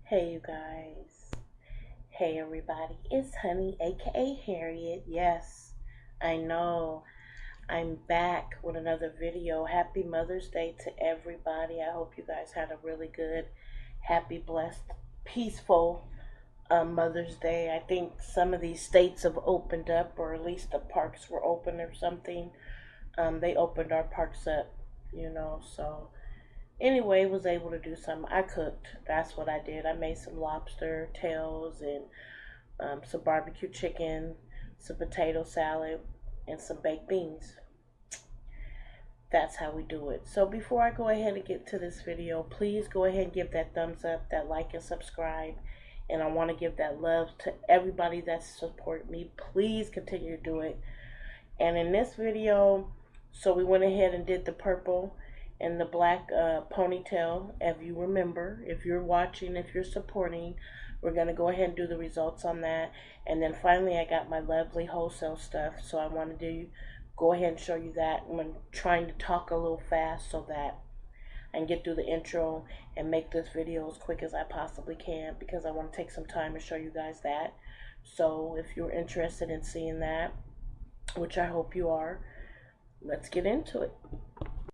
Hey, you guys. Hey, everybody. It's Honey, aka Harriet. Yes, I know. I'm back with another video. Happy Mother's Day to everybody. I hope you guys had a really good, happy, blessed, peaceful Mother's Day. I think some of these states have opened up, or at least the parks were open or something. They opened our parks up. So anyway, was able to do some. I cooked. That's what I did. I made some lobster tails and some barbecue chicken, some potato salad, and some baked beans. That's how we do it. So before I go ahead and get to this video, please go ahead and give that thumbs up, that like, and subscribe. And I want to give that love to everybody that support me. Please continue to do it. And in this video, so we went ahead and did the purple and the black ponytail. If you remember, if you're watching, if you're supporting, we're going to go ahead and do the results on that. And then finally, I got my lovely wholesale stuff. So I wanted to go ahead and show you that. I'm trying to talk a little fast so that I can get through the intro and make this video as quick as I possibly can, because I want to take some time to show you guys that. So if you're interested in seeing that, which I hope you are, let's get into it.